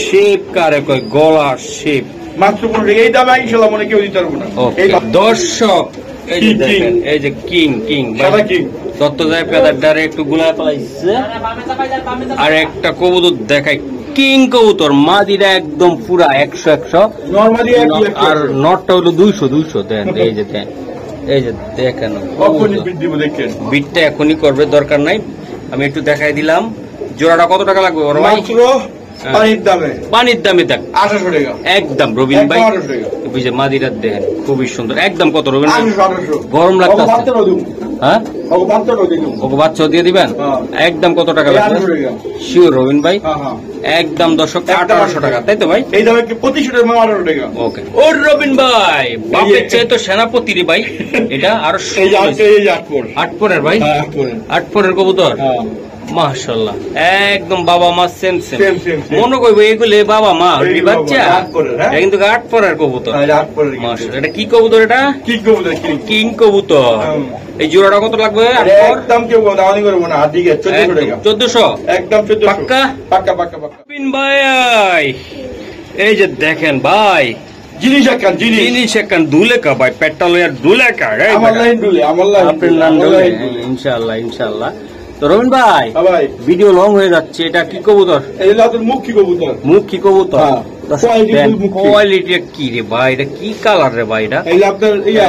শেপ কারে কয়, গলার শেপ মাত্র 15 টাকা। এই দামে ইনশাআল্লাহ মনে কেউ দিতে পারবো না। দর্শক এই যে দেখেন, এই যে কিং কিং দত্ত যায় পেদারটারে একটু গুলায় পালাইছে, আর একটা কবুতর দেখায় কিং কবুতর, মাদিরা একদম পুরা 100 আর নটটা হলো 200 দেন। এই যে দেন, এই যে দেখেন বিটটা এখনই করবে, দরকার নাই, আমি একটু দেখাই দিলাম। জোড়াটা কত টাকা লাগবে বড় ভাই? পানির দামে দেখ 1800 টাকা একদম রবিন ভাই। বুঝে মাদিরা দেখেন খুবই সুন্দর। একদম কত রবিন ভাই? গরম লাগতেছে। হ্যাঁ, ওকে বাচ্চা দিয়ে দিবেন। একদম কত টাকা লাগবে শিওর রবিন ভাই? একদম দর্শক 1800 টাকা, তাই তো ভাই? এই দামে 2500 টাকা। ওকে ও রবিন ভাই, বাপের চেয়ে তো সেনাপতি রে ভাই। এটা আর 8 পরের ভাই, 8 পরের কবুতর মাশাআল্লাহ একদম বাবা মা same same Same, same, same. মনে করবো এগুলো বাবা মা এই ওই বাবা, বাচ্চা রাত পরের, হ্যাঁ? এটা কিন্তু গাট পরার কবুতর রাত পরের কিন্তু। মাশাআল্লাহ এটা কি কবুতর এটা কি কবুতর কি? কিং কবুতর এই জোড়াটা কত লাগবে একদম কেউ দাওয়ানি করবো না, হাত দিকে 1400 টাকা। 1400 একদম 1400 পাক্কা? পাক্কা পাক্কা পাক্কা। রবিন ভাই এই যে দেখেন ভাই জিনিস একখান জিনিস জিনিস একখান দুলেকা ভাই পেট্রোলিয়ার দুলেকা আমার লাইন ডুলে আমার লাইন আপনার নাম ডুলে ইনশাআল্লাহ ইনশাআল্লাহ তো রবিন ভাই ভাই ভিডিও লং হয়ে যাচ্ছে এটা কি কবুতর এই হলো তোর মুখ কি কবুতর মুখ কি কবুতর হ্যাঁ, quality full মুখ কি। কোয়ালিটি কি রে ভাই এটা কি কালার রে ভাই এটা এই যে আপনার ইয়া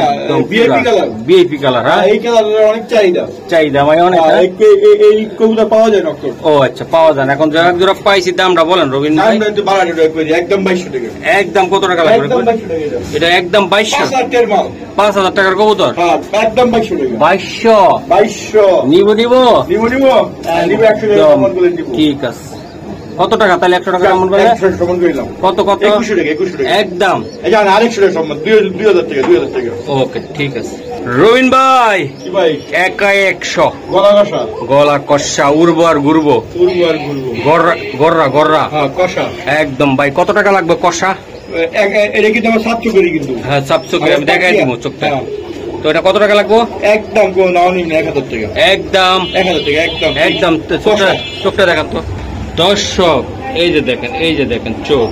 বিএপি কালার বিএপি কালার হ্যাঁ এই কালারের অনেক চাহিদা চাহিদা ভাই অনেক হ্যাঁ, হ্যাঁ? এই কবুতর পাওয়া যায় ডক্টর ও আচ্ছা পাওয়া যায় না এখন যারা যারা পাইছি দামটা বলেন রবিন ভাই আমরা একটু বাড়ানো টাকা করে একদম 2200 টাকা একদম কত টাকা লাগবে একদম 2200 টাকা এটা। এটা একদম 2200 5,000 টাকার মাল 5000 টাকার কবুতর হ্যাঁ একদম 2200 টাকা 2200 2200 নিব নিব নিব 100 টাকা একদম, কমন করে দিব ঠিক আছে কত টাকা তাহলে 100 টাকা কমন করে 100 কমন কইলাম কত কত 2100 টাকা 2100 টাকা একদম এই জান আরেকশো টাকা সম্মান 2000 টাকা 2000 টাকা ওকে ঠিক আছে রবিন ভাই কি ভাই একাই 100 গলা কষা গলা কষা উর্বর গুরব উড়বো আর ঘুরবো গররা গররা গররা হ্যাঁ কষা একদম ভাই কত টাকা লাগবে কষা এটা কিন্তু আমার 700 করি কিন্তু হ্যাঁ সাবসো আমি দেখাই দিব চোখটা হ্যাঁ। তো এটা কত টাকা লাগবে একদম কোন নাও নিন 1000 টাকা একদম 1000 টাকা একদম একদম তো চোখটা দেখান তো দর্শক এই যে দেখেন চোখ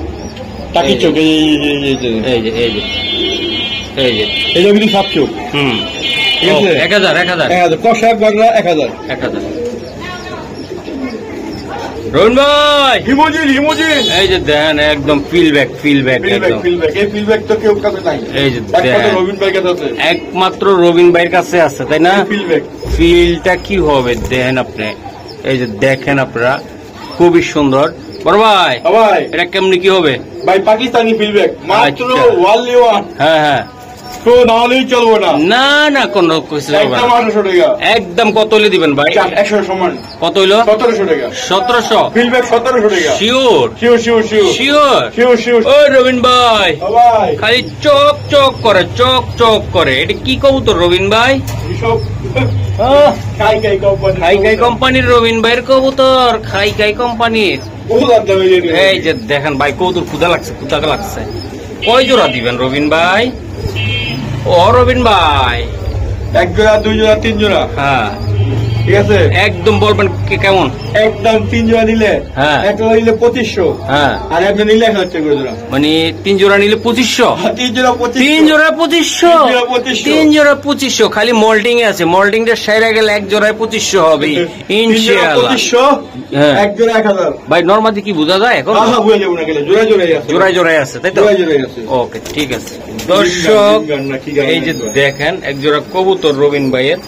টাকি চোখ এই এই যে এই যে এই যে এটা কিন্তু 700 হুম ঠিক আছে 1000 1000 কষা গড়রা 1000 রবিন ভাই হিমোজিন হিমোজিন এই যে দেখেন একদম ফিলব্যাক একদম ফিলব্যাক এই ফিলব্যাক তো কেউ কাছে নাই এই যে একমাত্র দেখেন রবিন ভাই কাছে আছে একমাত্র রবিন ভাইয়ের কাছে আছে তাই না ফিলব্যাক ফিলটা কি হবে দেখেন আপনি এই যে দেখেন আপনারা খুবই সুন্দর বড় ভাই ভাই এটা কেমনি কি হবে ভাই পাকিস্তানি ফিলব্যাক মাত্র আচ্ছা। ওয়ানলি ওয়ান হ্যাঁ তো না হলেই চলবো না না না কোনো কিছু হবে একদম না। 800 টাকা একদম কত হলে দিবেন ভাই 100 সমান কত হইলো 1700 টাকা 1700 ফিলব্যাক 1700 টাকা sure sure sure sure sure sure sure ও রবিন ভাই ভাই খালি চক করে এটা কি কবুতর রবিন ভাই সব খাই কোম্পানি খাই কোম্পানির রবিন ভাইয়ের কবুতর খাই কোম্পানির বহুত দামে এই যে দেখেন ভাই কবুতর ক্ষুধা লাগছে কয় জোড়া দিবেন রবিন ভাই ও রবিন ভাই এক জোড়া দুই জোড়া তিন জোড়া হ্যাঁ ঠিক আছে একদম বলবেন কেমন একদম তিন জোড়া নিলে হ্যাঁ। একটা নিলে 2500 হ্যাঁ আর একটা নিলে 1000 টাকা করে জোড়া মানে 3 জোড়া নিলে 2500 তিন জোড়া 2500 3 জোড়া 2500 3 জোড়া 2500 3 জোড়া 2500 খালি মোল্ডিং এ আছে মোল্ডিং টা সেরা গেলে এক জোড়ায় 2500 হবে ইনশাআল্লাহ 2500 হ্যাঁ। এক জোড়া 1000 ভাই নরমালি কি বোঝা যায় এখন আহা বুঝে যাবো না গেলে জোড়ায় আছে তাই তো জোড়ায় আছে ওকে ঠিক আছে দর্শক এই যে দেখেন এক জোড়া কবুতর রবিন ভাইয়ের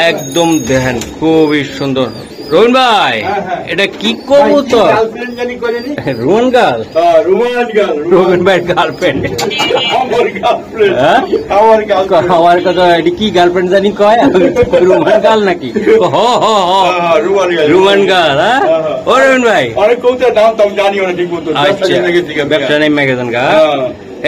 একদম দেখেন খুবই সুন্দর রবিন ভাই হ্যাঁ, হ্যাঁ। এটা কি কবুতর গার্লফ্রেন্ড জানি করে নি Rohan girl Roman girl Robin ভাইয়ের গার্লফ্রেন্ড আমার গার্লফ্রেন্ড হ্যাঁ? আমার গার্লফ্রেন্ড আমার কথা এটি কি গার্লফ্রেন্ড জানি কয় রোমান গার্ল নাকি রোমান গার্ল হ্যাঁ ও রবিন ভাই অনেক কৌতে দাম তো আমি জানিও না ঠিক মতো আচ্ছা ব্যবসা নেই ম্যাগাজিন গা হ্যাঁ।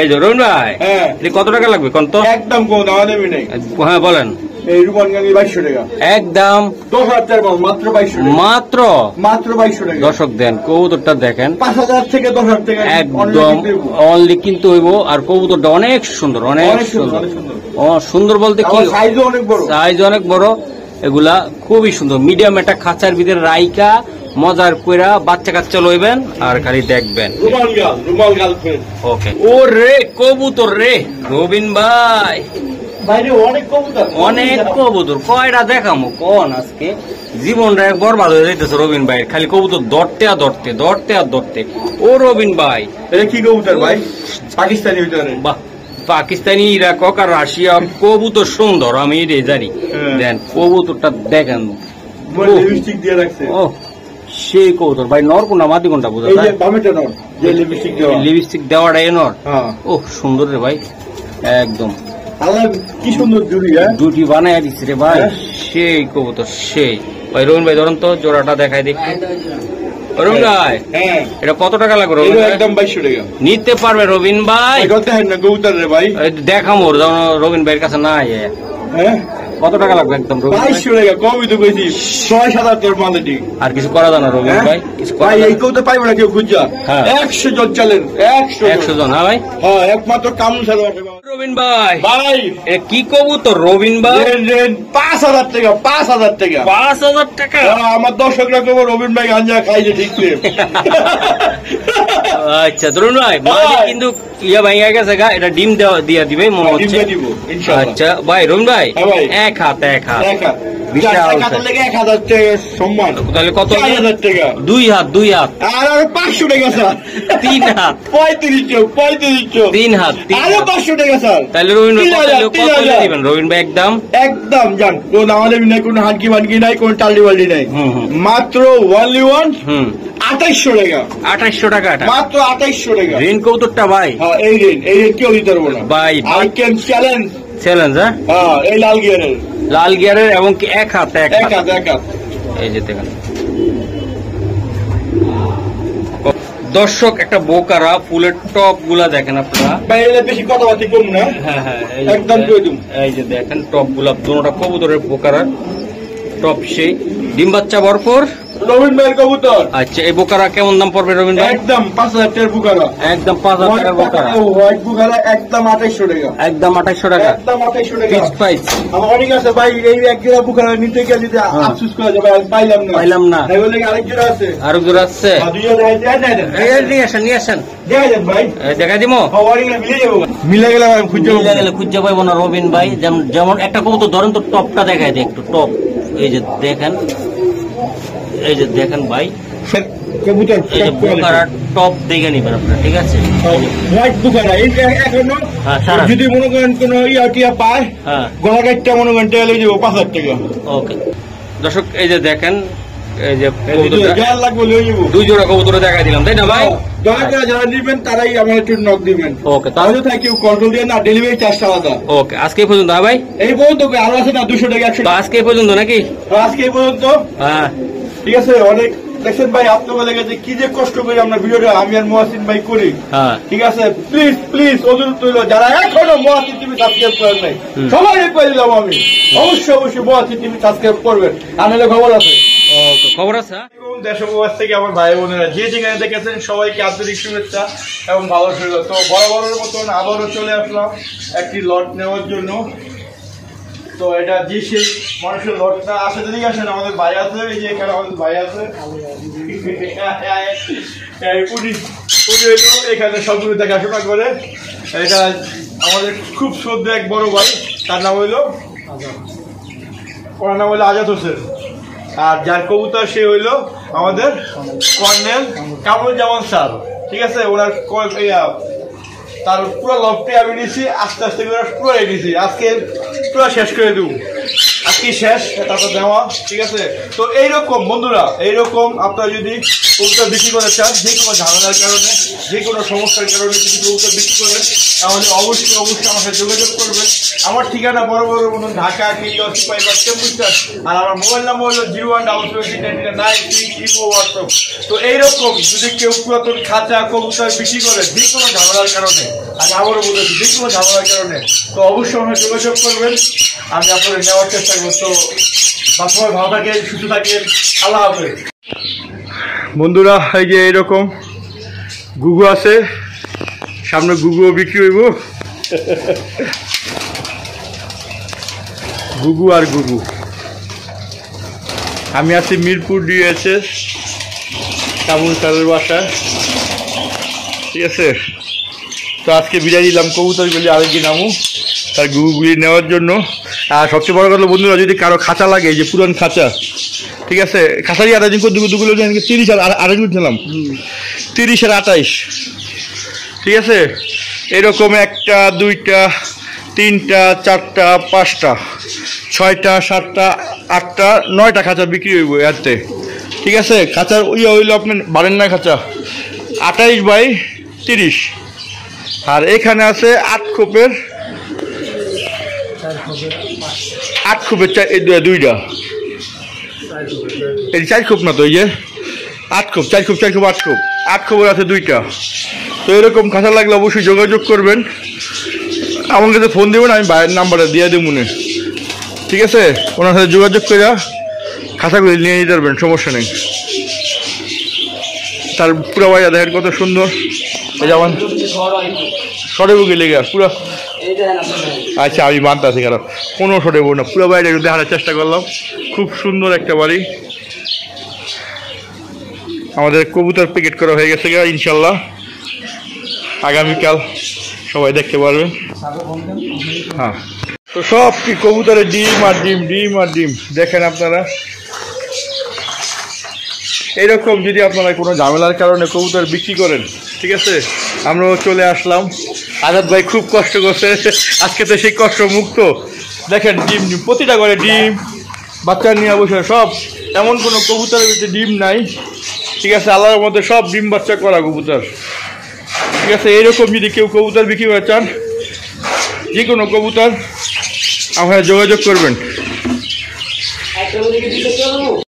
এই যে রবিন ভাই হ্যাঁ। এটি কত টাকা লাগবে কোন তো একদম কোন দাম দেবে নেই হ্যাঁ বলেন এই রূপন গাঙ্গি 2200 টাকা একদম 10,000 টাকা মাত্র 2200 টাকা মাত্র মাত্র 2200 টাকা দর্শক দেন কবুতরটা দেখেন 5000 থেকে 10,000 টাকা একদম অনলি কিন্তু হইব আর কবুতরটা অনেক সুন্দর অনেক সুন্দর ও সুন্দর বলতে কি সাইজও অনেক বড় সাইজ অনেক বড় এগুলা খুবই সুন্দর মিডিয়াম একটা খাঁচার ভিতরে রাইকা মজার কইরা বাচ্চা কাচ্চা লইবেন আর খালি দেখবেন রুমাল গার্লফ্রেন্ড ওকে ও রে কবুতর রে রবিন ভাই বাইরে অনেক কবুতর অনেক কবুতর কয়টা দেখামো কোন আজকে জীবনটা এক বরবাদ হয়ে যাইতেছে রবিন ভাই খালি কবুতর ধরতে আর ধরতে ও রবিন ভাই এটা কি কবুতর ভাই পাকিস্তানি ভিতরে বাহ পাকিস্তানি ইরাক আর রাশিয়া কবুতর সুন্দর আমি এটাই জানি দেন কবুতরটা দেখেন লিপস্টিক দিয়ে রাখছে ও সেই কবুতর ভাই নর কোনটা মাদি কোনটা বোঝা এই যে যায় বামেটা নর যে লিপস্টিক দেওয়া লিপস্টিক দেওয়াটা এ নর হ্যাঁ ও সুন্দর রে ভাই একদম আল্লাহ কি সুন্দর জুড়ি হ্যাঁ দুটি বানায় দিচ্ছে রে ভাই সেই কবুতর সেই ভাই রবিন ভাই ধরুন তো জোড়াটা দেখাই দেখি রবিন ভাই হ্যাঁ এটা কত টাকা লাগবে রবিন এটা ভাই একদম 2200 টাকা নিতে পারবে রবিন ভাই কত হয় না কবুতর রে ভাই দেখামো রবিন ভাইয়ের কাছে নাই হ্যাঁ কত টাকা লাগবে একদম রবিন ভাই? 2200 টাকা কমই তো কইছি 6-7 টাকার মাল এটি। আর কিছু করা যায় না রবিন ভাই? কিছু করা ভাই যায় এই না? কেউ তো পাইবে না কেউ খুঁজা। হ্যাঁ। 100 জন চলেন 100 জন। হ্যাঁ ভাই, হ্যাঁ একমাত্র কামুন সাথে রবিন ভাই। ভাই এ কি কবুতর রবিন ভাই? রেন 5000 টাকা 5000 টাকা 5000 টাকা। আমার দর্শকরা কেবল রবিন ভাই গাঞ্জা খাইছে ঠিক করে। আচ্ছা রবিন ভাই, মাঝে কিন্তু ইয়া ভাইয়া গেছে গা, এটা ডিম দিয়া দিবে মনে হচ্ছে। ডিম দিব ইনশাআল্লাহ। আচ্ছা ভাই রবিন ভাই, হ্যাঁ ভাই। এক হাত দেখা বিশাল টাকা লেগে 1000 টাকা সম্মান। তাহলে কত? 4000 টাকা। 2 হাত আর 500 টাকা স্যার। 3 হাত 3500 3 হাত আর 500 টাকা স্যার। তাহলে রবিন ভাই 3000 কত দিবেন রবিন ভাই একদম? একদম জান কোন আমাদের নাই কোন হানকি বানকি নাই কোন টাল্লি বাল্লি নাই, মাত্র only one 2800 টাকা। 2800 টাকা এটা মাত্র 2800 টাকা। রেন কবুতরটা ভাই। হ্যাঁ এই রেন কেউ দিতে পারবো না ভাই আই ক্যান চ্যালেঞ্জ। চ্যালেঞ্জ। হ্যাঁ এই লাল গিয়ারের লাল গিয়ারের এবং কি এক হাত এক হাত। এই যে দেখেন দর্শক, একটা বোকারা ফুলের টপ গুলা দেখেন আপনারা। ভাই এলে বেশি কথাবার্তা কম না। হ্যাঁ হ্যাঁ, একদম করে দিন। এই যে দেখেন টপ গুলা, দুটোটা কবুতরের বোকারা টপ, সেই ডিম বাচ্চা ভরপুর রবিন ভাইয়ের কবুতর। আচ্ছা এই বোকারা কেমন দাম পড়বে রবিন ভাই? একদম 5000 টাকার বুকারা। একদম 5000 টাকার বোকারা। হোয়াইট বুকারা একদম 2800 টাকা। একদম 2800 টাকা একদম 2800 টাকা ফিক্সড প্রাইস। আমার অনেক আছে ভাই, এই এক জোড়া বুকারা নিতে গিয়ে যদি আফসোস করা যাবে পাইলাম না। তাই বলে আরেক জোড়া আছে। আরো জোড়া আছে? দুইটা নিয়ে আসেন দেখা যান ভাই, দেখা দিমো। মিলে গেলে খুঁজে পাইবো না রবিন ভাই। যেমন একটা কবুতর ধরেন তো, টপটা দেখায় দেয় একটু টপ। এই যে দেখেন ভাই, কবুতর এই যে বোকারা টপ দেখে নিবেন আপনারা, ঠিক আছে? হোয়াইট বুকারা এখনো যদি মনে করেন কোন ইয়া পায়, গলা কাটটা মনে করেন টেলে দিব 5000 টাকা। ওকে দর্শক, এই যে দেখেন, এই যে লাগবে লই যাবো। 2 জোড়া কবুতর দেখা দিলাম, তাই না ভাই? দয়া করে যারা নিবেন তারাই আমার একটু নক দিবেন। ওকে তাহলে থাকি কেউ কন্ট্রোল দিয়ে না, ডেলিভারি চার্জটা আলাদা। ওকে আজকে এই পর্যন্ত। ভাই এই পর্যন্ত আরো আছে না 200 টাকা 100 তো আজকে এই পর্যন্ত নাকি? আজকে এই পর্যন্ত। হ্যাঁ ঠিক আছে। অনেক দেখছেন ভাই, আপনাদের কাছে কি যে কষ্ট করে আমরা ভিডিওটা আমি আর মুয়াসিন ভাই করি। ঠিক আছে, প্লিজ অনুরোধ রইল, যারা এখনো মুয়াসিন টিভি সাবস্ক্রাইব করেন নাই সবাই কই দিলাম আমি, অবশ্যই মুয়াসিন টিভি সাবস্ক্রাইব করবেন। আমাদের খবর আছে। ওকে খবর আছে। দেশ প্রবাস থেকে আমার ভাই বোনেরা যে যেখানে দেখেছেন সবাইকে আন্তরিক শুভেচ্ছা এবং ভালোবাসা। তো বরাবরের মতন আবারও চলে আসলাম একটি লট নেওয়ার জন্য। তো এটা যে সেই মানুষের লটটা আসে, যদি আসেন আমাদের ভাই আছে, এই যে এখানে আমাদের ভাই আছে, এখানে সবগুলো দেখাশোনা করে। এটা আমাদের খুব শ্রদ্ধা এক বড় ভাই, তার নাম হইল ওনার নাম হইলো আজাদ হোসেন। আর যার কবুতর সে হইল আমাদের কর্নেল কামরুজ্জামান স্যার। ঠিক আছে, ওনার তার পুরো লবটি আমি নিছি, আস্তে আস্তে করে পুরো নিছি। আজকে পুরো শেষ করে দেবো, আজকে শেষ, তারপর দেওয়া। ঠিক আছে। তো এইরকম বন্ধুরা, এইরকম আপনারা যদি কবুতর বিক্রি করে চান, যে কোনো ঝামেলার কারণে, যে কোনো সমস্যার কারণে যদি কবুতর বিক্রি করেন, তাহলে অবশ্যই আমার সাথে যোগাযোগ করবেন। আমার ঠিকানা বড় মতন ঢাকা আর আমার মোবাইল নাম্বার হলো 0177993334। তো এইরকম যদি কেউ পুরাতন খাঁচা কবুতর বিক্রি করে যে কোনো ঝামেলার কারণে, আমি আবারও বলেছি যে কোনো ঝামেলার কারণে, তো অবশ্যই আমার যোগাযোগ করবেন, আমি আপনাদের নেওয়ার চেষ্টা করব। তো সবাই ভালো থাকেন, সুস্থ থাকেন, আল্লাহ হাফেজ। বন্ধুরা এই যে এইরকম গুগু আছে, সামনে গুগুও বিক্রি হইব। গুগু আর গুগু। আমি আছি মিরপুর ডিএসএস কামুন স্যারের বাসায়। ঠিক আছে। তো আজকে বিদায় দিলাম কবুতরগুলি, আরেকদিন নামু তার গুগুগুলি নেওয়ার জন্য। আর সবচেয়ে বড় কথা বন্ধুরা, যদি কারো খাঁচা লাগে, যে পুরান খাঁচা, ঠিক আছে, খাঁচারই আরেকদিন দুগুলো 30 আর আরেকদিন ছিলাম 30 আর 28। ঠিক আছে। এরকম 1টা 2টা 3টা 4টা 5টা 6টা 7টা 8টা 9টা খাঁচা বিক্রি হইব এতে। ঠিক আছে। খাঁচার হইলো আপনার বারেন্না খাঁচা 28x30। আর এখানে আছে 8 খোপের 2টা, এই 4 খোপ না তো, এই যে 8 খোপ 4 খোপ 8 খোপের আছে 2টা। তো এরকম খাঁচা লাগলে অবশ্যই যোগাযোগ করবেন, আমার কাছে ফোন দেবেন, আমি বাইরের নাম্বারটা দিয়ে দেব মনে। ঠিক আছে, ওনার সাথে যোগাযোগ করে খাঁচাগুলি নিয়ে নিতে পারবেন, সমস্যা নেই। তার পুরো বাড়িটা দেখেন কত সুন্দর। এই যেমন সরে বুকে লেগে পুরো। আচ্ছা আমি মানতে আছি, কারণ কোনো সরে না, পুরো বাড়িটা একটু দেখার চেষ্টা করলাম। খুব সুন্দর একটা বাড়ি। আমাদের কবুতর প্যাকেট করা হয়ে গেছে ইনশাল্লাহ, আগামীকাল সবাই দেখতে পারবেন। হ্যাঁ, তো সব কি কবুতরের ডিম আর ডিম, ডিম আর ডিম দেখেন আপনারা। এইরকম যদি আপনারা কোনো ঝামেলার কারণে কবুতর বিক্রি করেন, ঠিক আছে, আমরাও চলে আসলাম। আজাদ ভাই খুব কষ্ট করছে, আজকে তো সেই কষ্ট মুক্ত। দেখেন ডিম ডিম, প্রতিটা করে ডিম, বাচ্চা নিয়ে বসে সব, এমন কোনো কবুতরের ভিতরে ডিম নাই, ঠিক আছে, আল্লাহর মধ্যে সব ডিম বাচ্চা করা কবুতর, ঠিক আছে। এইরকম যদি কেউ কবুতর বিক্রি করে চান, যে কোনো কবুতর আপনারা যোগাযোগ করবেন।